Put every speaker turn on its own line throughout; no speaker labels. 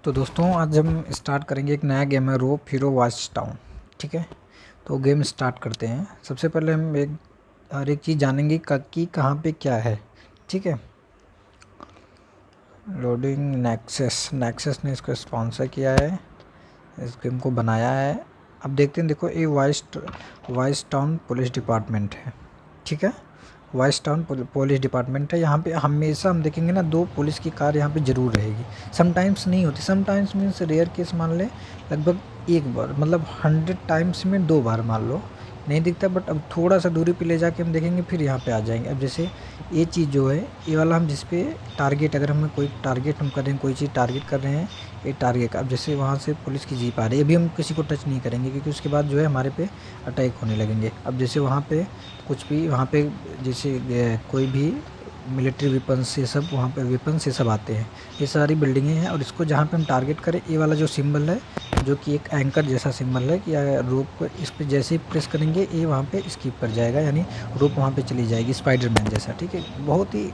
तो दोस्तों आज हम स्टार्ट करेंगे एक नया गेम है रोप हीरो वॉच टाउन। ठीक है, तो गेम स्टार्ट करते हैं। सबसे पहले हम हर एक चीज़ जानेंगे कि कहाँ पे क्या है। ठीक है, लोडिंग नेक्सस ने इसको स्पॉन्सर किया है, इस गेम को बनाया है। अब देखते हैं, देखो ये वॉच टाउन पुलिस डिपार्टमेंट है। ठीक है, वॉच टाउन पुलिस डिपार्टमेंट है। यहाँ पे हमेशा हम देखेंगे ना, 2 पुलिस की कार यहाँ पे ज़रूर रहेगी। समटाइम्स नहीं होती, समटाइम्स मीन्स रेयर केस मान ले, लगभग एक बार, मतलब 100 टाइम्स में 2 बार मान लो नहीं दिखता। बट अब थोड़ा सा दूरी पे ले जाके हम देखेंगे, फिर यहाँ पे आ जाएंगे। अब जैसे ये चीज़ जो है, ये वाला हम जिस पे टारगेट, अगर हमें कोई टारगेट हम कर रहे हैं, कोई चीज़ टारगेट कर रहे हैं, ये टारगेट। अब जैसे वहाँ से पुलिस की जीप आ रही है, अभी हम किसी को टच नहीं करेंगे क्योंकि उसके बाद जो है हमारे पे अटैक होने लगेंगे। अब जैसे वहाँ पे कुछ भी, वहाँ पे जैसे कोई भी मिलिट्री वेपन्स, ये सब वहाँ पे वेपन्स ये सब आते हैं। ये सारी बिल्डिंगें हैं, और इसको जहाँ पे हम टारगेट करें, ये वाला जो सिंबल है, जो कि एक एंकर जैसा सिंबल है, कि रोप को इस पे जैसे ही प्रेस करेंगे, ये वहाँ पे स्किप कर जाएगा, यानी रोप वहाँ पे चली जाएगी, स्पाइडरमैन जैसा। ठीक है, बहुत ही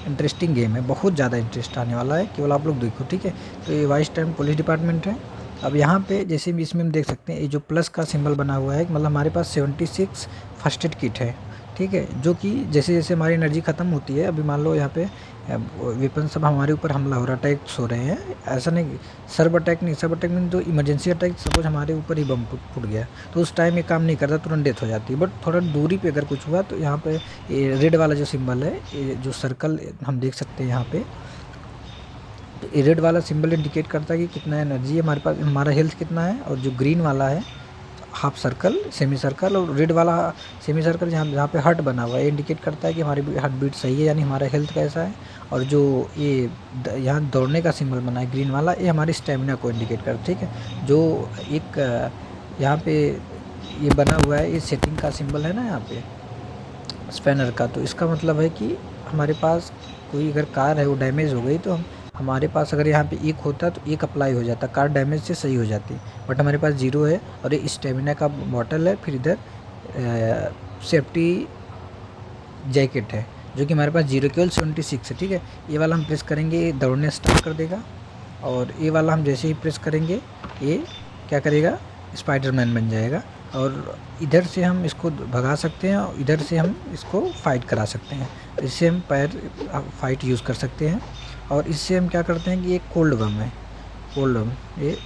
इंटरेस्टिंग गेम है, बहुत ज़्यादा इंटरेस्ट आने वाला है, केवल आप लोग देखो। ठीक है, तो ये वॉच टाउन पुलिस डिपार्टमेंट है। अब यहाँ पे जैसे भी इसमें हम देख सकते हैं, ये जो प्लस का सिंबल बना हुआ है, मतलब हमारे पास 76 फर्स्ट एड किट है। ठीक है, जो कि जैसे जैसे हमारी एनर्जी ख़त्म होती है, अभी मान लो यहाँ पे वेपन सब हमारे ऊपर हमला हो रहा है, अटैक्स हो रहे हैं। ऐसा नहीं सर्व अटैक नहीं, सर्व अटैक में तो इमरजेंसी अटैक, सपोज हमारे ऊपर ही बम फूट गया तो उस टाइम ये काम नहीं करता, तुरंत डेथ हो जाती है। बट थोड़ा दूरी पे अगर कुछ हुआ तो यहाँ पे ये रेड वाला जो सिंबल है, ये जो सर्कल हम देख सकते हैं यहाँ पे, तो ये रेड वाला सिंबल इंडिकेट करता है कि कितना एनर्जी है हमारे पास, हमारा हेल्थ कितना है। और जो ग्रीन वाला है हाफ सर्कल, सेमी सर्कल, और रेड वाला सेमी सर्कल जहाँ जहाँ पे हार्ट बना हुआ है, ये इंडिकेट करता है कि हमारी हार्ट बीट सही है, यानी हमारा हेल्थ कैसा है। और जो ये यहाँ दौड़ने का सिंबल बना है ग्रीन वाला, ये हमारी स्टेमिना को इंडिकेट करता है। ठीक है, जो एक यहाँ पे ये बना हुआ है, ये सेटिंग का सिंबल है ना यहाँ पे स्पैनर का, तो इसका मतलब है कि हमारे पास कोई अगर कार है वो डैमेज हो गई, तो हमारे पास अगर यहाँ पे 1 होता तो 1 अप्लाई हो जाता, कार डैमेज से सही हो जाती। बट हमारे पास 0 है, और ये स्टेमिना का बॉटल है। फिर इधर सेफ्टी जैकेट है, जो कि हमारे पास 0, केवल 76 है। ठीक है, ये वाला हम प्रेस करेंगे, दौड़ने स्टार्ट कर देगा। और ये वाला हम जैसे ही प्रेस करेंगे, ये क्या करेगा, स्पाइडरमैन बन जाएगा। और इधर से हम इसको भगा सकते हैं, और इधर से हम इसको फाइट करा सकते हैं। इससे हम पैर फाइट यूज़ कर सकते हैं। और इससे हम क्या करते हैं कि ये कोल्ड बम है, कोल्ड बम, ये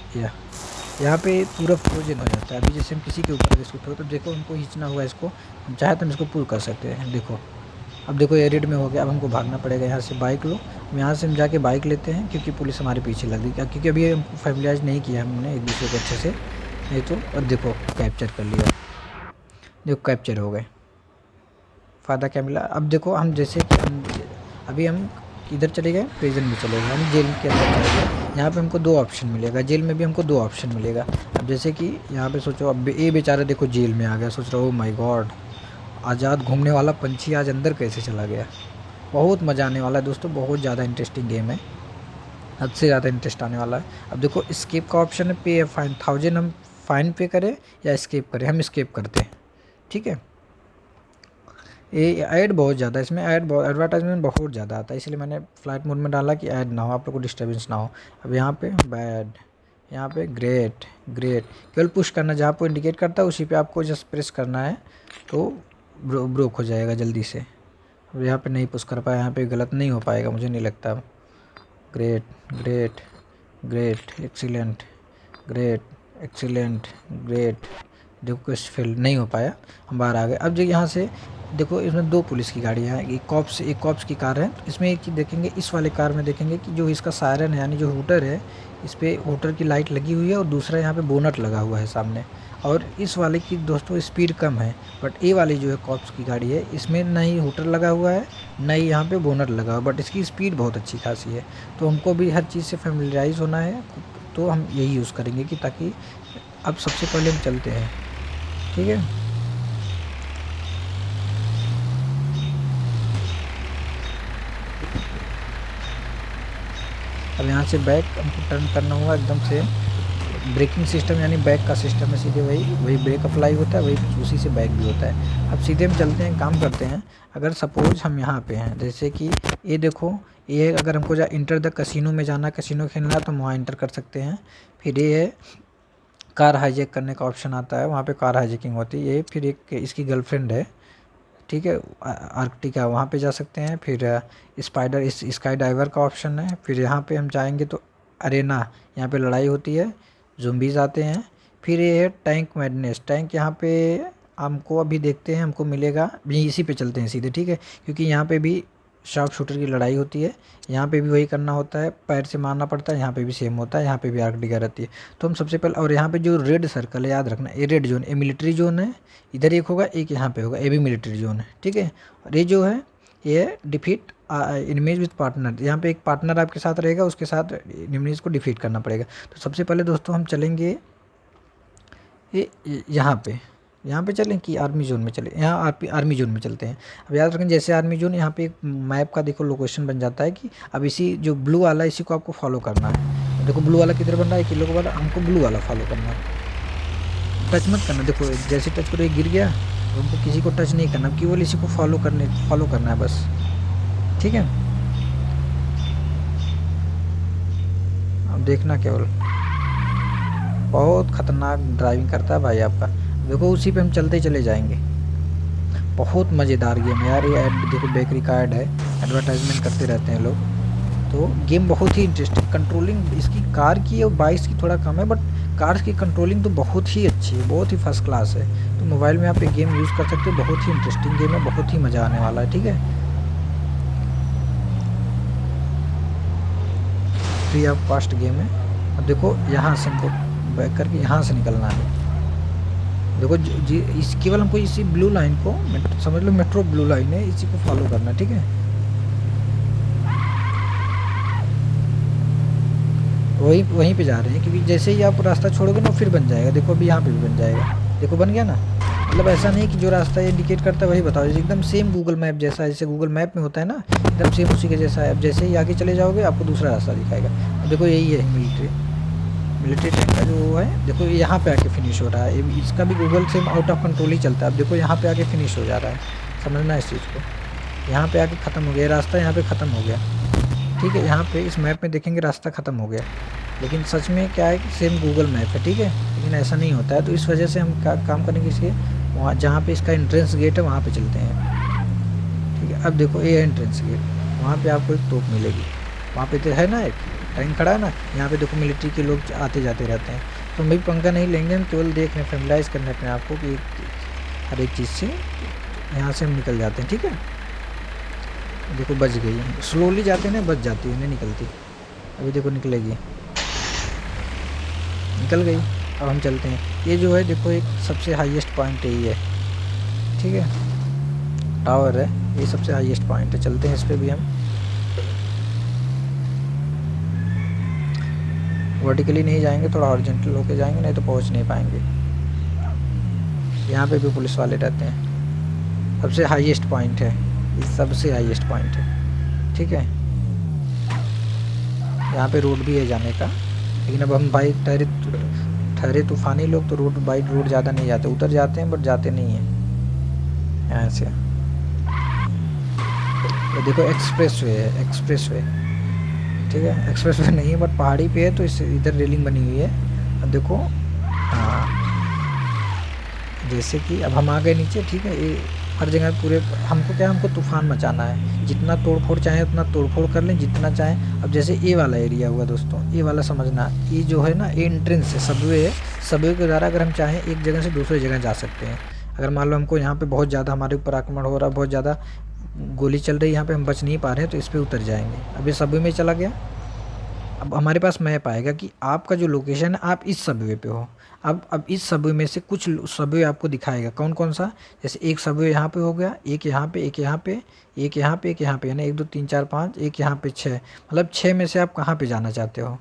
यहाँ पे पूरा फ्रोजन हो जाता है। अभी जैसे हम किसी के ऊपर इसको थोड़ा, तो देखो हमको खींचना हुआ इसको, हम चाहे तो हम इसको पुल कर सकते हैं। देखो, अब देखो ये रेड में हो गया। अब हमको भागना पड़ेगा, यहाँ से बाइक लो, यहाँ से हम जाके बाइक लेते हैं, क्योंकि पुलिस हमारे पीछे लग गई। क्योंकि अभी हमको फैमिलियाइज नहीं किया हमने एक दूसरे को अच्छे से, नहीं तो। और देखो कैप्चर कर लिया, देखो कैप्चर हो गए। फ़ायदा क्या मिला, अब देखो हम जैसे कि अभी हम इधर चले गए, प्रिजन में चले गए, हम जेल के अंदर चले गए। यहाँ पे हमको 2 ऑप्शन मिलेगा, जेल में भी हमको 2 ऑप्शन मिलेगा। अब जैसे कि यहाँ पे सोचो, अब ये बेचारा देखो जेल में आ गया, सोच रहा, ओ माय गॉड, आज़ाद घूमने वाला पंछी आज अंदर कैसे चला गया। बहुत मज़ा आने वाला है दोस्तों, बहुत ज़्यादा इंटरेस्टिंग गेम है, हद से ज़्यादा इंटरेस्ट आने वाला है। अब देखो स्केप का ऑप्शन है, पे फाइन 1000 हम फाइन पे करें या स्केप करें, हम स्केप करते हैं। ठीक है, ये ऐड बहुत ज़्यादा, इसमें एडवर्टाइजमेंट बहुत ज़्यादा आता है, इसलिए मैंने फ्लाइट मोड में डाला कि ऐड ना हो, आप लोग को डिस्टर्बेंस ना हो। अब यहाँ पे बैड, यहाँ पे ग्रेट, केवल पुश करना, जहाँ पे इंडिकेट करता है उसी पे आपको जस्ट प्रेस करना है, तो ब्रोक हो जाएगा जल्दी से। अब यहाँ पे नहीं पुश कर पाया, यहाँ पे गलत नहीं हो पाएगा मुझे नहीं लगता। Great great great excellent, great excellent, great. देखो कुछ फेल नहीं हो पाया, हम बाहर आ गए। अब जो यहाँ से देखो, इसमें 2 पुलिस की गाड़ियाँ हैं, एक कॉप्स की कार है। इसमें एक चीज़ देखेंगे, इस वाले कार में देखेंगे कि जो इसका सायरन है, यानी जो हूटर है, इस पे हूटर की लाइट लगी हुई है, और दूसरा यहाँ पे बोनट लगा हुआ है सामने। और इस वाले की दोस्तों स्पीड कम है। बट ये वाली जो है कॉप्स की गाड़ी है, इसमें ना ही हूटर लगा हुआ है, ना ही यहाँ पे बोनट लगा हुआ है, बट इसकी स्पीड बहुत अच्छी खासी है। तो हमको भी हर चीज़ से फेमिलियराइज होना है, तो हम यही यूज़ करेंगे कि ताकि, अब सबसे पहले हम चलते हैं। ठीक है, अब यहाँ से बैक हमको टर्न करना होगा एकदम से। ब्रेकिंग सिस्टम यानी बैक का सिस्टम है, सीधे वही ब्रेक अप्लाई होता है, वही उसी से बैक भी होता है। अब सीधे हम चलते हैं, काम करते हैं। अगर सपोज हम यहाँ पे हैं, जैसे कि ये देखो, ये अगर हमको इंटर द कसिनो में जाना, कसिनो खेलना है तो हम वहाँ इंटर कर सकते हैं। फिर ये है कार हाईजैक करने का ऑप्शन आता है, वहाँ पे कार हाईजैकिंग होती है। ये फिर एक इसकी गर्लफ्रेंड है, ठीक है, आर्कटिका, वहाँ पे जा सकते हैं। फिर स्पाइडर इस स्काई डाइवर का ऑप्शन है। फिर यहाँ पे हम जाएंगे तो अरेना, यहाँ पे लड़ाई होती है, ज़ोंबीज़ आते हैं। फिर ये है टैंक मैडनेस, टैंक यहाँ पे हमको अभी देखते हैं हमको मिलेगा, यहीं इसी पे चलते हैं सीधे, ठीक है, क्योंकि यहाँ पे भी शार्प शूटर की लड़ाई होती है। यहाँ पे भी वही करना होता है, पैर से मारना पड़ता है। यहाँ पे भी सेम होता है, यहाँ पे भी आर्कटिका रहती है। तो हम सबसे पहले, और यहाँ पे जो रेड सर्कल है याद रखना, ये रेड जोन, ये मिलिट्री जोन है। इधर एक होगा, एक यहाँ पे होगा, ये भी मिलिट्री जोन है, ठीक है। और ये जो है ये डिफीट एनिमीज विद पार्टनर, यहाँ पे एक पार्टनर आपके साथ रहेगा, उसके साथ एनिमीज को डिफीट करना पड़ेगा। तो सबसे पहले दोस्तों हम चलेंगे ये यहाँ पे चलें कि आर्मी जोन में चलें, यहाँ आर्मी जोन में चलते हैं। अब याद रखें जैसे आर्मी जोन, यहाँ पे एक मैप का देखो लोकेशन बन जाता है कि अब इसी जो ब्लू वाला है इसी को आपको फॉलो करना है। देखो ब्लू वाला किधर बन रहा है, किलो के वाला, हमको ब्लू वाला फॉलो करना है। टच मत करना, देखो जैसे टच करो ये गिर गया, तो हमको किसी को टच नहीं करना, केवल इसी को फॉलो करना है बस, ठीक है। अब देखना केवल, बहुत ख़तरनाक ड्राइविंग करता है भाई आपका। देखो उसी पे हम चलते ही चले जाएंगे। बहुत मज़ेदार गेम है यार ये। ऐड देखो, बेकरी का ऐड है, एडवर्टाइजमेंट करते रहते हैं लोग। तो गेम बहुत ही इंटरेस्टिंग, कंट्रोलिंग इसकी कार की और बाइक्स की थोड़ा कम है, बट कार्स की कंट्रोलिंग तो बहुत ही अच्छी है, बहुत ही फर्स्ट क्लास है। तो मोबाइल में आप ये गेम यूज़ कर सकते हो, बहुत ही इंटरेस्टिंग गेम है, बहुत ही मज़ा आने वाला है, ठीक है। फ्री ऑफ कॉस्ट गेम है। अब देखो यहाँ से हमको बैक करके यहाँ से निकलना है। देखो जी, इस केवल हमको इसी ब्लू लाइन को, समझ लो मेट्रो ब्लू लाइन है, इसी को फॉलो करना है, ठीक है। वहीं पे जा रहे हैं, क्योंकि जैसे ही आप रास्ता छोड़ोगे ना फिर बन जाएगा। देखो अभी यहाँ पे भी बन जाएगा, देखो बन गया ना। मतलब ऐसा नहीं कि जो रास्ता इंडिकेट करता है वही बताओ, एकदम सेम गूगल मैप जैसा है, जैसे गूगल मैप में होता है ना, एकदम सेम उसी के जैसा है। अब जैसे ही आगे चले जाओगे आपको दूसरा रास्ता दिखाएगा। अब देखो यही है मिलिट्री टैंक का जो है, देखो यहाँ पे आके फिनिश हो रहा है। इसका भी गूगल से आउट ऑफ कंट्रोल ही चलता है। अब देखो यहाँ पे आके फिनिश हो जा रहा है, समझना इस चीज़ को। यहाँ पे आके ख़त्म हो गया रास्ता, यहाँ पे ख़त्म हो गया, ठीक है। यहाँ पे इस मैप में देखेंगे रास्ता ख़त्म हो गया, लेकिन सच में क्या है कि सेम गूगल मैप है, ठीक है, लेकिन ऐसा नहीं होता है। तो इस वजह से हम काम करेंगे इसके, वहाँ जहाँ पे इसका एंट्रेंस गेट है वहाँ पे चलते हैं, ठीक है। अब देखो ये एंट्रेंस गेट, वहाँ पे आपको एक तोप मिलेगी, वहाँ पे तो है ना एक टैंक खड़ा है ना। यहाँ पे देखो मिलिट्री के लोग आते जाते रहते हैं। तो हम भी पंखा नहीं लेंगे, हम केवल देख रहे हैं, फैमिलाइज करने अपने आप को कि हर एक चीज़ से यहाँ से हम निकल जाते हैं, ठीक है। देखो बच गई, स्लोली जाते हैं ना, बच जाती है, नहीं निकलती। अभी देखो निकलेगी, निकल गई। अब हम चलते हैं। ये जो है देखो एक सबसे हाईएस्ट पॉइंट यही है, ठीक है, टावर है, ये सबसे हाईएस्ट पॉइंट है। चलते हैं इस पर भी हम, वर्टिकली नहीं जाएंगे, थोड़ा हॉरिजॉन्टल होके जाएंगे, नहीं तो पहुंच नहीं पाएंगे। यहाँ पे भी पुलिस वाले रहते हैं। सबसे हाईएस्ट पॉइंट है, ये सबसे हाईएस्ट पॉइंट है, ठीक है। यहाँ पे रोड भी है जाने का, लेकिन अब हम भाई ठहरे तूफानी लोग, तो रोड ज़्यादा नहीं जाते, उधर जाते हैं बट जाते नहीं हैं यहाँ से। ये देखो एक्सप्रेस वे है, एक्सप्रेस वे, ठीक है, एक्सप्रेस वे नहीं है बट पहाड़ी पे है, तो इस इधर रेलिंग बनी हुई है। अब देखो, हाँ, जैसे कि अब हम आ गए नीचे, ठीक है। ये हर जगह पूरे, हमको क्या, हमको तूफान मचाना है, जितना तोड़फोड़ चाहे उतना तोड़फोड़ कर लें, जितना चाहें। अब जैसे ये वाला एरिया हुआ दोस्तों, ये वाला समझना, ये जो है ना, ये एंट्रेंस है, सबवे है। सबवे के द्वारा अगर हम चाहें एक जगह से दूसरी जगह जा सकते हैं। अगर मान लो हमको यहाँ पे बहुत ज़्यादा हमारे ऊपर आक्रमण हो रहा है, बहुत ज़्यादा गोली चल रही है, यहाँ पे हम बच नहीं पा रहे हैं, तो इस पर उतर जाएंगे। अब ये सबवे में चला गया। अब हमारे पास मैप आएगा कि आपका जो लोकेशन है, आप इस सबवे पे हो। अब इस सबवे में से कुछ सबवे आपको दिखाएगा, कौन कौन सा। जैसे एक सबवे यहाँ पे हो गया, एक यहाँ पे, एक यहाँ पे, एक यहाँ पे, एक यहाँ पे, यानी 1 2 3 4 5, एक यहाँ पे 6, मतलब 6 में से आप कहाँ पे जाना चाहते हो।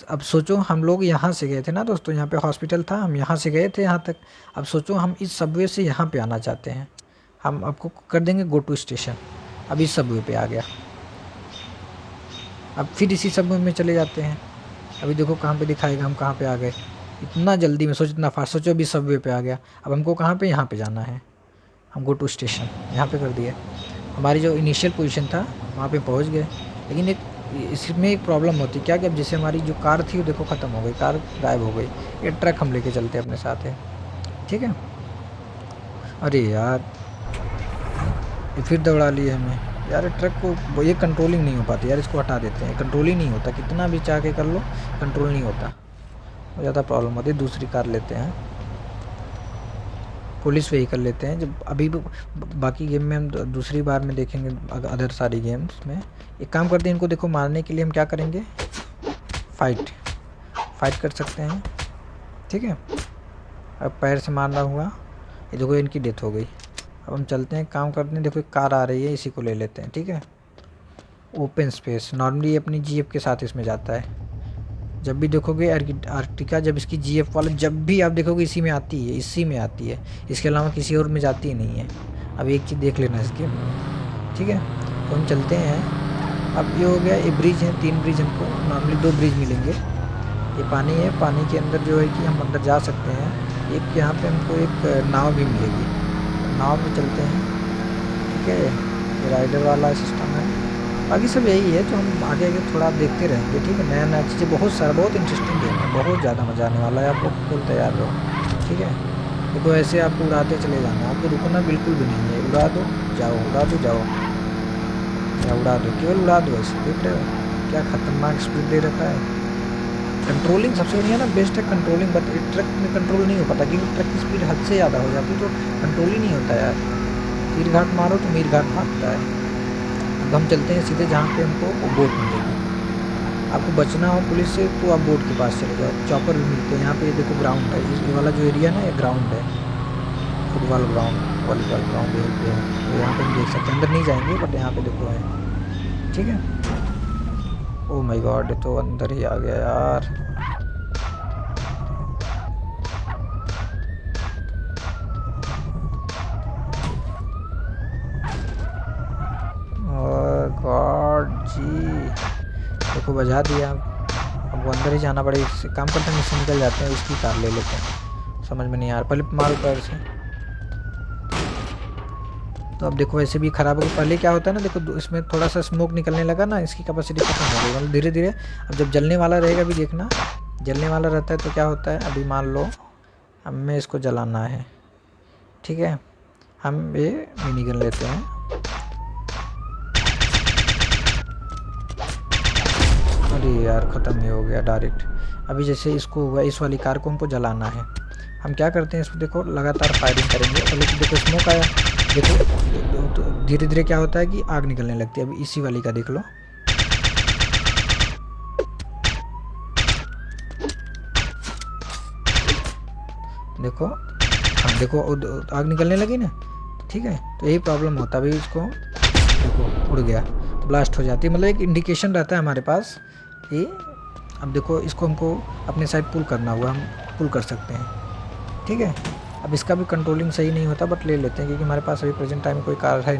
अब सोचो हम लोग यहाँ से गए थे ना दोस्तों, यहाँ पे हॉस्पिटल था, हम यहाँ से गए थे यहाँ तक। अब सोचो हम इस सबवे से यहाँ पे आना चाहते हैं, हम आपको कर देंगे गो टू स्टेशन। अब इस सबवे पे आ गया, अब फिर इसी सबवे में चले जाते हैं। अभी देखो कहाँ पे दिखाएगा हम कहाँ पे आ गए, इतना जल्दी में, सोचो इतना फास्ट, सोचो अभी सबवे पे आ गया। अब हमको कहाँ पे, यहाँ पे जाना है, हम गो टू स्टेशन यहाँ पे कर दिया। हमारी जो इनिशियल पोजीशन था वहाँ पे पहुँच गए, लेकिन एक इसमें एक प्रॉब्लम होती है क्या कि अब जैसे हमारी जो कार थी वो देखो ख़त्म हो गई, कार गायब हो गई। ये ट्रक हम लेके चलते हैं अपने साथ है, ठीक है। अरे यार ये फिर दौड़ा लिए हमें यार, ये ट्रक को ये कंट्रोलिंग नहीं हो पाती यार, इसको हटा देते हैं। कंट्रोल ही नहीं होता, कितना भी चाह के कर लो कंट्रोल नहीं होता, बहुत ज़्यादा प्रॉब्लम होती है। दूसरी कार लेते हैं, पुलिस व्हीकल लेते हैं। जब अभी बाकी गेम में हम दूसरी बार में देखेंगे, अदर सारी गेम्स में। एक काम करते हैं, इनको देखो मारने के लिए हम क्या करेंगे, फाइट कर सकते हैं, ठीक है। अब पैर से मारना हुआ, ये देखो इनकी डेथ हो गई। अब हम चलते हैं, काम करते हैं। देखो एक कार आ रही है, इसी को ले लेते हैं, ठीक है। ओपन स्पेस नॉर्मली अपनी जीएफ के साथ इसमें जाता है। जब भी देखोगे आर्टिका, जब इसकी जीएफ वाला जब भी आप देखोगे इसी में आती है, इसी में आती है, इसके अलावा किसी और में जाती ही नहीं है। अब एक चीज़ देख लेना इसकी, ठीक है। तो हम चलते हैं। अब ये हो गया, ये ब्रिज है, 3 ब्रिज हमको नॉर्मली 2 ब्रिज मिलेंगे। ये पानी है, पानी के अंदर जो है कि हम अंदर जा सकते हैं। एक यहाँ पे हमको एक नाव भी मिलेगी, नाव में चलते हैं, ठीक है। ये राइडर वाला सिस्टम है। बाकी सब यही है, जो हम आगे आगे थोड़ा देखते रहेंगे, ठीक है। नया नया चीज़ें बहुत सारा, बहुत इंटरेस्टिंग गेम है, बहुत ज़्यादा मज़ा आने वाला है। आप लोग बिल्कुल तैयार रहो, ठीक है। देखो ऐसे आपको उड़ाते चले जाना, आपको रुकना बिल्कुल भी नहीं है। उड़ा दो जाओ, उड़ा दो जाओ, या उड़ा दो, केवल उड़ा दो। ऐसे देख रहे हो क्या खतरनाक स्पीड दे रखा है। कंट्रोलिंग सबसे बढ़िया ना, बेस्ट है कंट्रोलिंग। बट ट्रक में कंट्रोल नहीं हो पाता, क्योंकि ट्रक की स्पीड हद से ज़्यादा हो जाती है, तो कंट्रोल ही नहीं होता यार। तीर घाट मारो तो मीर घाट भागता है। अब हम चलते हैं सीधे जहाँ पे हमको बोट मिलेगी। आपको बचना हो पुलिस से तो आप बोट के पास चले जाओ, चॉपर भी मिलते हैं यहाँ पे। देखो ग्राउंड है, ये वाला जो एरिया ना, ये ग्राउंड है, फुटबॉल ग्राउंड, वॉलीबॉल ग्राउंड है। तो यहाँ पे हम देख सकते हैं, अंदर नहीं जाएंगे बट यहाँ पे देखो है, ठीक है। ओह माय गॉड, ये तो अंदर ही आ गया यार। गॉड जी, देखो बजा दिया। अब वो अंदर ही जाना पड़ेगा। इससे काम करते हैं, इससे निकल जाते हैं, इसकी कार ले लेते हैं। समझ में नहीं आ रहा, पहले मारो पैर से। तो अब देखो ऐसे भी ख़राब हो गया। पहले क्या होता है ना, देखो इसमें थोड़ा सा स्मोक निकलने लगा ना, इसकी कैपेसिटी खत्म हो गई। मतलब धीरे धीरे अब जब जलने वाला रहेगा भी देखना, जलने वाला रहता है तो क्या होता है, अभी मान लो हमें इसको जलाना है, ठीक है। हम ये मिनी गन लेते हैं। अरे यार ख़त्म ही हो गया डायरेक्ट। अभी जैसे इसको हुआ, इस वाली कार को हमको जलाना है। हम क्या करते हैं, इसको देखो लगातार फायरिंग करेंगे। पहले तो देखो स्मोक आया, देखो तो धीरे धीरे क्या होता है कि आग निकलने लगती है। अभी इसी वाली का देख लो, देखो हाँ देखो आग निकलने लगी ना, ठीक है। तो यही प्रॉब्लम होता है। अभी इसको देखो उड़ गया, ब्लास्ट हो जाती है, मतलब एक इंडिकेशन रहता है हमारे पास ये। अब देखो इसको हमको अपने साइड पुल करना हुआ, हम पुल कर सकते हैं, ठीक है। अब इसका भी कंट्रोलिंग सही नहीं होता बट ले लेते हैं, क्योंकि हमारे पास अभी प्रेजेंट टाइम कोई कार है